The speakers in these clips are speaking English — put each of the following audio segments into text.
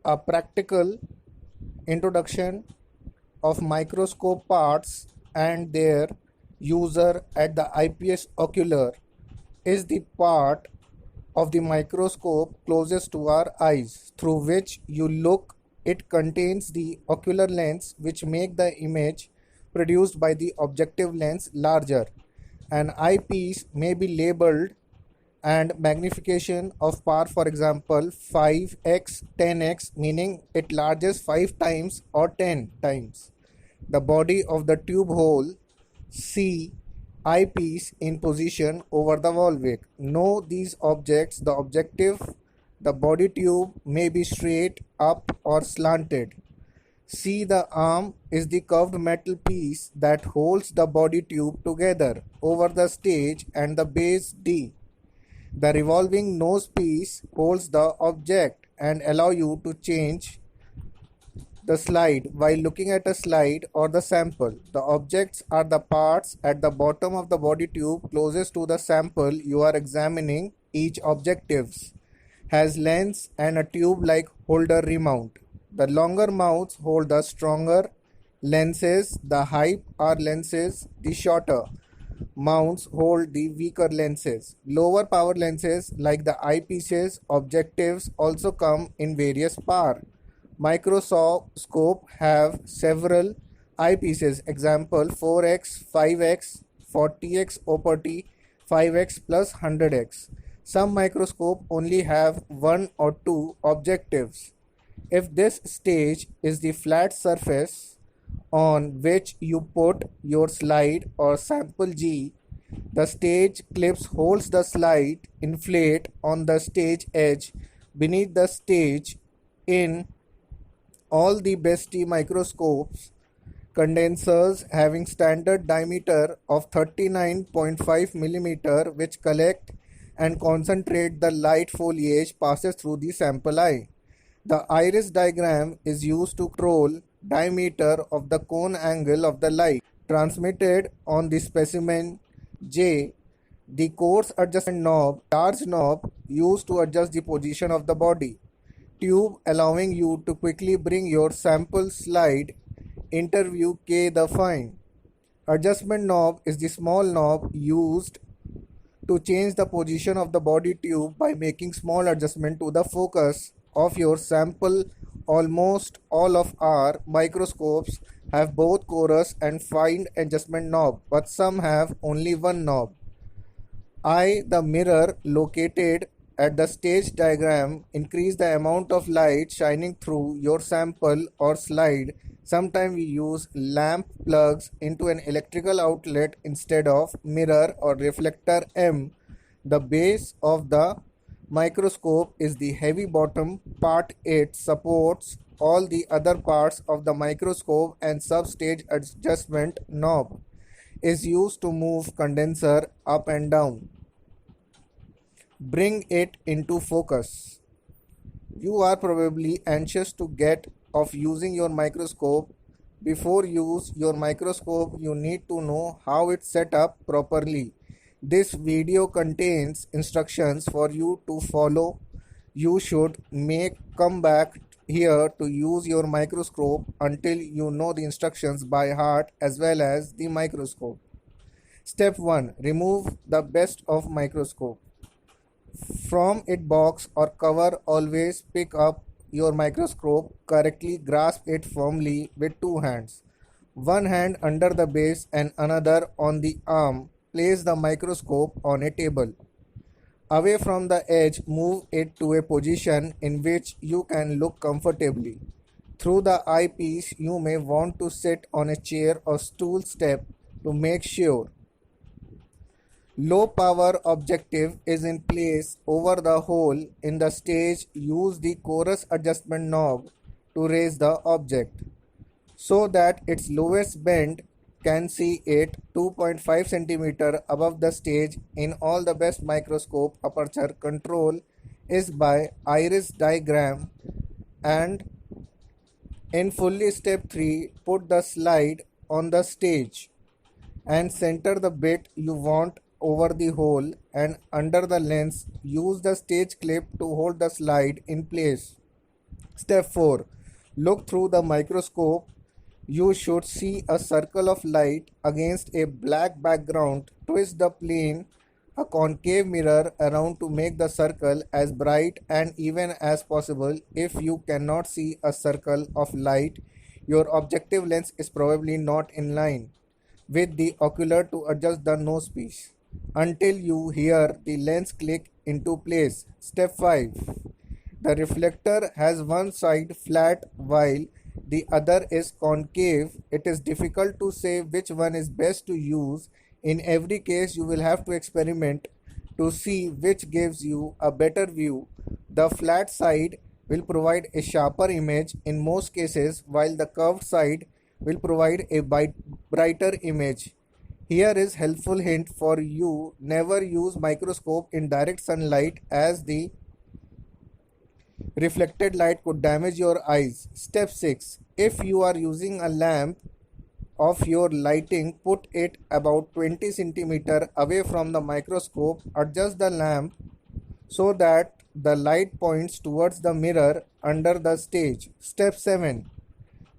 A practical introduction of microscope parts and their user at the IPS ocular is the part of the microscope closest to our eyes through which you look. It contains the ocular lens which make the image produced by the objective lens larger. An eyepiece may be labeled and magnification of par, for example 5x 10x, meaning it larges 5 times or 10 times the body of the tube hole. C eyepiece in position over the wall-wick. Know these objects. The objective, the body tube may be straight up or slanted. C the arm is the curved metal piece that holds the body tube together over the stage, and the base D, the revolving nose piece, holds the object and allow you to change the slide while looking at a slide or the sample. The objects are the parts at the bottom of the body tube closest to the sample you are examining. Each objectives has lens and a tube-like holder remount. The longer mouths hold the stronger lenses, the high power lenses. The shorter mounts hold the weaker lenses. Lower power lenses like the eyepieces objectives also come in various power. Microscope have several eyepieces. Example 4x, 5x, 40x opacity, 5x plus 100x. Some microscope only have one or two objectives. If this stage is the flat surface on which you put your slide or sample G, the stage clips holds the slide inflate on the stage edge beneath the stage. In all the best microscopes, condensers having standard diameter of 39.5 mm which collect and concentrate the light foliage passes through the sample eye. The iris diagram is used to control diameter of the cone angle of the light transmitted on the specimen. J the coarse adjustment knob, large knob used to adjust the position of the body tube, allowing you to quickly bring your sample slide. Interview. K the fine adjustment knob is the small knob used to change the position of the body tube by making small adjustment to the focus of your sample. Almost all of our microscopes have both coarse and fine adjustment knob, but some have only one knob. I the mirror located at the stage diagram increase the amount of light shining through your sample or slide. Sometimes we use lamp plugs into an electrical outlet instead of mirror or reflector. M the base of the microscope is the heavy bottom part. It supports all the other parts of the microscope, and substage adjustment knob is used to move condenser up and down. Bring it into focus. You are probably anxious to get of using your microscope. Before use your microscope, you need to know how it's set up properly. This video contains instructions for you to follow. You should come back here to use your microscope until you know the instructions by heart as well as the microscope. Step 1. Remove the best of microscope from its box or cover. Always pick up your microscope correctly. Grasp it firmly with two hands, one hand under the base and another on the arm. Place the microscope on a table away from the edge. Move it to a position in which you can look comfortably through the eyepiece. You may want to sit on a chair or stool step to make sure. Low power objective is in place over the hole in the stage. Use the coarse adjustment knob to raise the object so that its lowest bend can see it 2.5 cm above the stage. In all the best microscope, aperture control is by iris diagram. And in fully step 3, put the slide on the stage and center the bit you want over the hole and under the lens. Use the stage clip to hold the slide in place. Step 4. Look through the microscope. You should see a circle of light against a black background. Twist the plane, a concave mirror around to make the circle as bright and even as possible. If you cannot see a circle of light, your objective lens is probably not in line with the ocular to adjust the nose piece until you hear the lens click into place. Step 5. The reflector has one side flat while the other is concave. It is difficult to say which one is best to use. In every case, you will have to experiment to see which gives you a better view. The flat side will provide a sharper image in most cases, while the curved side will provide a brighter image. Here is helpful hint for you: never use microscope in direct sunlight as the reflected light could damage your eyes. Step 6. If you are using a lamp of your lighting, put it about 20 centimeter away from the microscope. Adjust the lamp so that the light points towards the mirror under the stage. Step 7.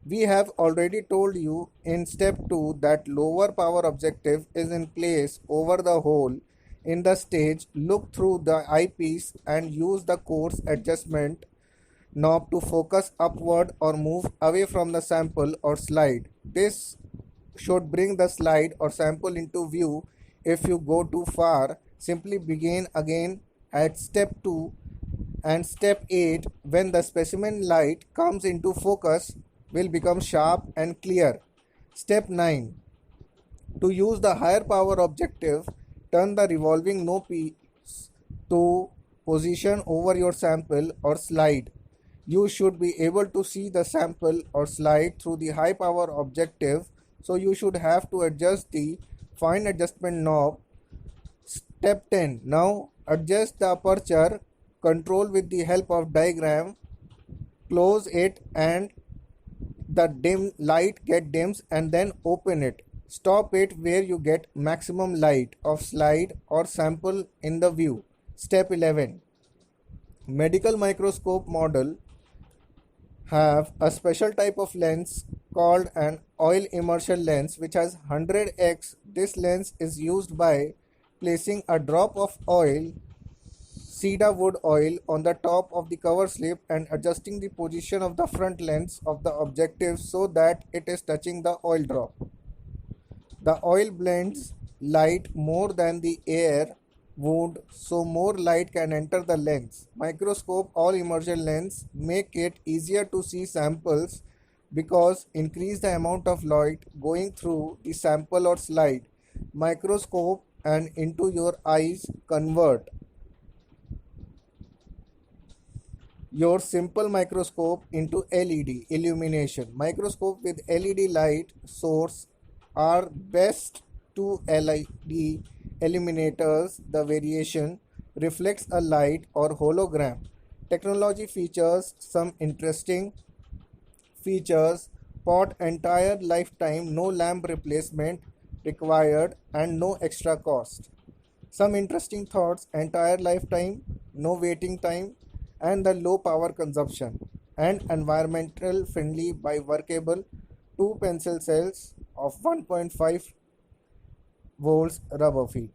We have already told you in step 2 that lower power objective is in place over the hole in the stage. Look through the eyepiece and use the coarse adjustment knob to focus upward or move away from the sample or slide. This should bring the slide or sample into view. If you go too far, simply begin again at step 2 and step 8. When the specimen light comes into focus, will become sharp and clear. Step 9. To use the higher power objective, turn the revolving knob piece to position over your sample or slide. You should be able to see the sample or slide through the high power objective, so you should have to adjust the fine adjustment knob. Step 10. Now adjust the aperture control with the help of diagram. Close it and the dim light get dims and then open it. Stop it where you get maximum light of slide or sample in the view. Step 11. Medical microscope model have a special type of lens called an oil immersion lens which has 100x. This lens is used by placing a drop of oil, cedar wood oil, on the top of the cover slip and adjusting the position of the front lens of the objective so that it is touching the oil drop. The oil blends light more than the air would, so more light can enter the lens. Microscope all immersion lens make it easier to see samples because increase the amount of light going through the sample or slide. Microscope and into your eyes convert your simple microscope into LED illumination. Microscope with LED light source are best. Two LED illuminators. The variation reflects a light or hologram. Technology features some interesting features. Pot entire lifetime, no lamp replacement required and no extra cost. Some interesting thoughts: entire lifetime, no waiting time, and the low power consumption, and environmental friendly by workable 2 pencil cells of 1.5 volts rubber feet.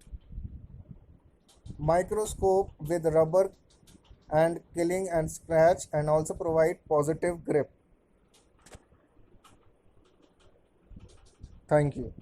Microscope with rubber and killing and scratch and also provide positive grip. Thank you.